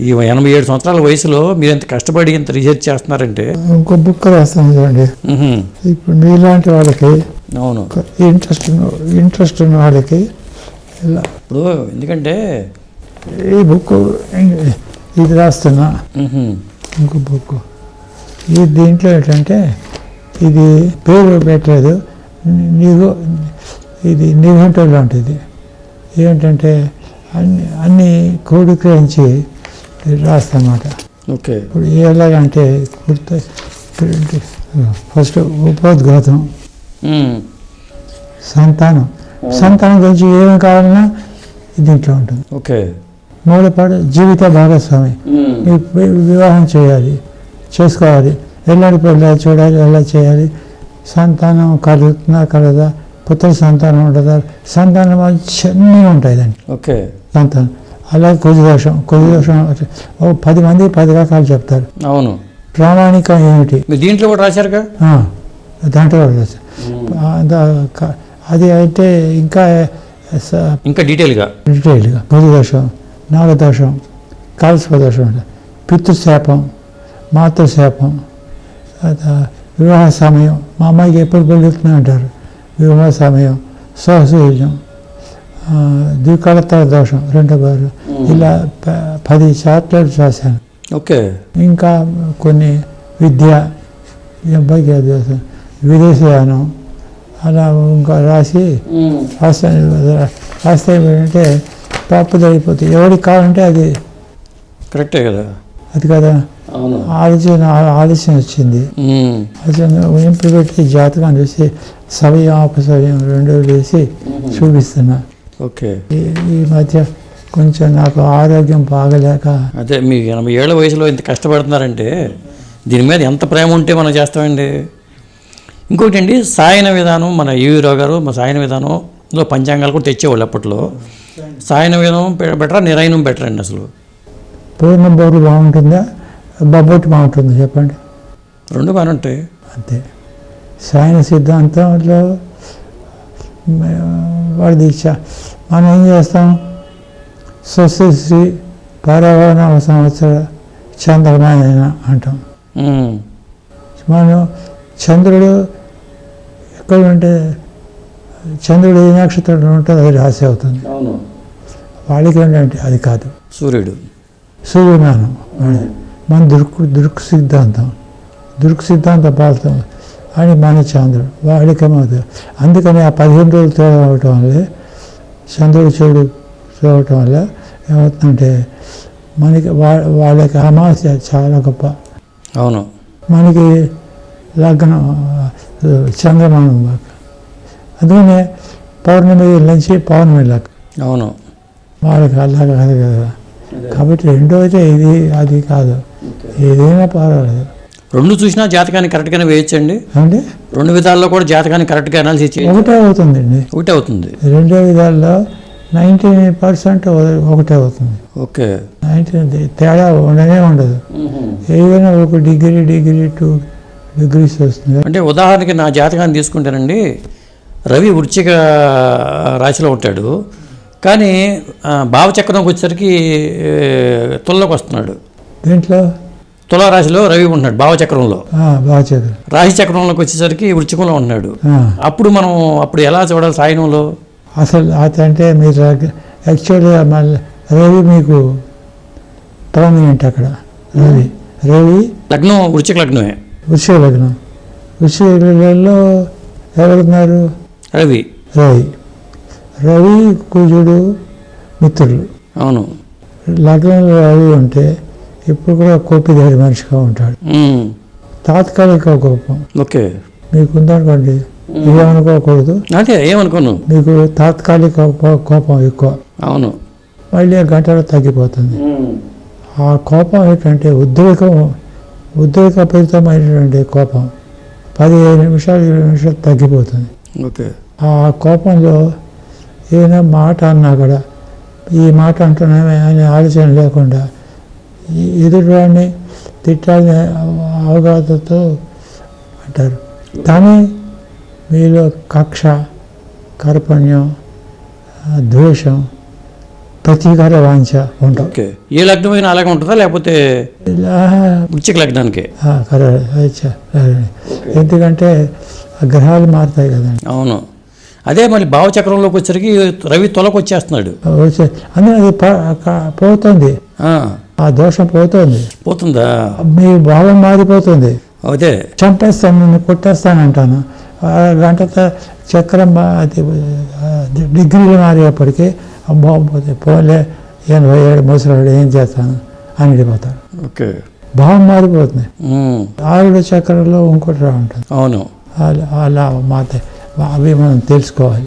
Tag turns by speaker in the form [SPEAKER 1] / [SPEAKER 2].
[SPEAKER 1] ఈ 87 సంవత్సరాల వయసులో మీరు ఎంత కష్టపడి ఇంత రీసెర్చ్ చేస్తున్నారంటే.
[SPEAKER 2] ఇంకో బుక్ రాస్తాను చూడండి. ఇప్పుడు మీలాంటి వాళ్ళకి
[SPEAKER 1] అవును
[SPEAKER 2] ఇంట్రెస్ట్ ఉన్న వాళ్ళకి ఇలా
[SPEAKER 1] ఇప్పుడు ఎందుకంటే
[SPEAKER 2] ఈ బుక్ ఇది రాస్తున్నా. ఇంకో బుక్ ఇది దీంట్లో ఏంటంటే ఇది పేరు పెట్టలేదు, నీకు ఇది నిఘంటువు లాంటిది. ఏంటంటే అన్ని క్రోడీకరించి రాస్తామాట.
[SPEAKER 1] ఓకే.
[SPEAKER 2] ఇప్పుడు ఎలాగంటే ఫస్ట్ ఉపోద్ఘాతం, సంతానం గురించి ఏమి కావాలన్నా దీంట్లో ఉంటుంది.
[SPEAKER 1] ఓకే.
[SPEAKER 2] మూడోపాటు జీవిత భాగస్వామి, వివాహం చేసుకోవాలి, ఎలాంటి పిల్లలు చూడాలి, ఎలా చేయాలి, సంతానం కలుగుతుందా కలదా, పుత్ర సంతానం ఉంటుందా, సంతానం అన్నీ ఉంటాయి దాన్ని.
[SPEAKER 1] ఓకే.
[SPEAKER 2] సంతానం అలాగే కుజదోషం 10 మంది 10 రకాలు చెప్తారు.
[SPEAKER 1] అవును.
[SPEAKER 2] ప్రామాణికం ఏమిటి
[SPEAKER 1] దీంట్లో కూడా రాశారుగా.
[SPEAKER 2] దాంట్లో అది అయితే ఇంకా
[SPEAKER 1] డీటెయిల్గా
[SPEAKER 2] కుజదోషం, నాగదోషం, కాలస్వదోషం ఉంటుంది, పితృశాపం, మాతృశాపం, వివాహ సమయం, మా అమ్మాయికి ఎప్పుడు పెళ్ళిస్తున్నా అంటారు, వివాహ సమయం, సహసూర్యం, ద్వికళత్ర దోషం 2 బారు, ఇలా 10 చాప్టర్స్ రాశాను.
[SPEAKER 1] ఓకే. ఇంకా
[SPEAKER 2] కొన్ని విద్య, అబ్బాయికి విదేశయానం అలా ఇంకా రాస్తే ఏంటంటే పాపులర్ అయిపోతుంది. ఎవరికి కావాలంటే అది
[SPEAKER 1] కరెక్టే కదా,
[SPEAKER 2] అది కదా ఆలోచన వచ్చింది. ఇంపు పెట్టి జాతకం చూసి సవ్యం అపసవ్యం 2 వేసి చూపిస్తున్నా.
[SPEAKER 1] ఓకే.
[SPEAKER 2] ఈ మధ్య కొంచెం నాకు ఆరోగ్యం బాగలేక.
[SPEAKER 1] అదే మీకు 80 ఏళ్ల వయసులో ఇంత కష్టపడుతున్నారంటే దీని మీద ఎంత ప్రేమ ఉంటే మనం చేస్తామండి. ఇంకొకటి అండి, సాయన విధానం, మన ఈవీ రావు గారు మా సాయన విధానంలో పంచాంగాలు కూడా తెచ్చేవాళ్ళు అప్పట్లో. సాయన విధానం బెటరా, నిరాయనం బెటర్ అండి? అసలు
[SPEAKER 2] పూర్ణ బోరు బాగుంటుందా, బొబ్బొట్టు బాగుంటుందా చెప్పండి?
[SPEAKER 1] 2 బాగానే ఉంటాయి.
[SPEAKER 2] అంతే. సాయన సిద్ధాంతంలో వాడి మనం ఏం చేస్తాం, స్వస్తి పరవనవ సంవత్సర చంద్రమాయన అంటాం. మనం చంద్రుడు ఎక్కడ ఉంటే చంద్రుడు ఏ నక్షత్రంలో ఉంటుందో అది రాశి అవుతుంది. వాళ్ళకి ఏంటంటే అది కాదు, సూర్యమానం. మన దృక్ సిద్ధాంతం పాలతం అని మన చంద్రుడు వాడికేమవుతుంది. అందుకని ఆ 15 రోజులు తేడా అవటం వల్ల, చంద్రుడు చెడు చూడటం వల్ల ఏమవుతుందంటే మనకి వాళ్ళకి అమావాస్య చాలా గొప్ప.
[SPEAKER 1] అవును.
[SPEAKER 2] మనకి లగ్నం చంద్రమానం బాగా, అందుకనే పౌర్ణమి నుంచి పౌర్ణమి లెక్క.
[SPEAKER 1] అవును.
[SPEAKER 2] వాళ్ళకి అలాగే కాదు కదా. కాబట్టి రెండోది ఇది అది కాదు, ఏదైనా పర్వాలేదు.
[SPEAKER 1] 2 చూసినా జాతకాన్ని కరెక్ట్గానే వేయచ్చండి
[SPEAKER 2] అంటే
[SPEAKER 1] 2 విధాల్లో కూడా జాతకాన్ని కరెక్ట్గా అనాలిసిస్ చేయాలి.
[SPEAKER 2] ఒకటే అవుతుందండి.
[SPEAKER 1] 2
[SPEAKER 2] విధాల్లో 90% ఒకటే అవుతుంది.
[SPEAKER 1] ఓకే.
[SPEAKER 2] 90 తేడా ఉండదు. ఏదైనా 1 డిగ్రీ 2 డిగ్రీస్ వస్తుంది.
[SPEAKER 1] అంటే ఉదాహరణకి నా జాతకాన్ని తీసుకుంటానండి, రవి వృశ్చిక రాశిలో ఉంటాడు, కానీ భావచక్రంకి వచ్చేసరికి తులలోకి వస్తున్నాడు.
[SPEAKER 2] దీంట్లో
[SPEAKER 1] తులారాశిలో రవి ఉంటున్నాడు భావచక్రంలో, రాశి చక్రంలోకి వచ్చేసరికి వృశ్చికంలో ఉంటున్నాడు. అప్పుడు ఎలా చూడాలి సాయనంలో?
[SPEAKER 2] అసలు అంటే మీరు యాక్చువల్గా మళ్ళీ రవి మీకు పర్మనెంట్ అక్కడ. రవి
[SPEAKER 1] లగ్నం వృశ్చిక లగ్నమే.
[SPEAKER 2] వృశ్చిక లగ్నంలో ఎవరున్నారు? రవి కుజుడు మిత్రులు.
[SPEAKER 1] అవును.
[SPEAKER 2] లగ్నంలో రవి ఉంటే ఇప్పుడు కూడా కోపిదారి మనిషిగా ఉంటాడు. తాత్కాలిక కోపం.
[SPEAKER 1] ఓకే.
[SPEAKER 2] మీకు ఉందనుకోండి, ఏమనుకోకూడదు.
[SPEAKER 1] అంటే ఏమనుకోను,
[SPEAKER 2] మీకు తాత్కాలిక కోపం ఎక్కువ.
[SPEAKER 1] అవును.
[SPEAKER 2] మళ్ళీ గంటలో తగ్గిపోతుంది. ఆ కోపం ఏంటంటే ఉద్రేకపూరితమైనటువంటి కోపం 15 నిమిషాలు 20 నిమిషాలు తగ్గిపోతుంది.
[SPEAKER 1] ఓకే.
[SPEAKER 2] ఆ కోపంలో ఏదైనా మాట అన్నా కూడా ఈ మాట అంటున్నామే అనే ఆలోచన లేకుండా ఎదుటివాడిని తిట్టాలని అవగాహనతో అంటారు. కానీ మీలో కక్ష, కార్పణ్యం, ద్వేషం ప్రతీకార వాంఛ ఉండవు.
[SPEAKER 1] ఓకే, ఏ లగ్నమైనా అలాగే ఉంటుందా లేకపోతే వృశ్చిక లగ్నానికి?
[SPEAKER 2] ఎందుకంటే ఆ గ్రహాలు మారుతాయి కదండి.
[SPEAKER 1] అవును, అదే మరి భావచక్రంలోకి వచ్చరికి రవి తొలకు వచ్చేస్తున్నాడు.
[SPEAKER 2] అందులో అది పోతుంది,
[SPEAKER 1] ఆ,
[SPEAKER 2] ఆ దోషం పోతుంది,
[SPEAKER 1] పోతుందా?
[SPEAKER 2] మీ భావం మారిపోతుంది.
[SPEAKER 1] అదే
[SPEAKER 2] చంపేస్తాను, నన్ను కొట్టేస్తానంటాను, గంట చక్రం అది డిగ్రీలు మారేపటికి అమ్మో పోలే 87 ముసలాడు ఏం చేస్తాను అని వెళ్ళిపోతాడు.
[SPEAKER 1] ఓకే,
[SPEAKER 2] భావం మారిపోతుంది.
[SPEAKER 1] ఉమ్,
[SPEAKER 2] 6 చక్రంలో ఇంకోటి ఉంటుంది.
[SPEAKER 1] అవును.
[SPEAKER 2] అలా మారుతాయి. అవి మనం తెలుసుకోవాలి.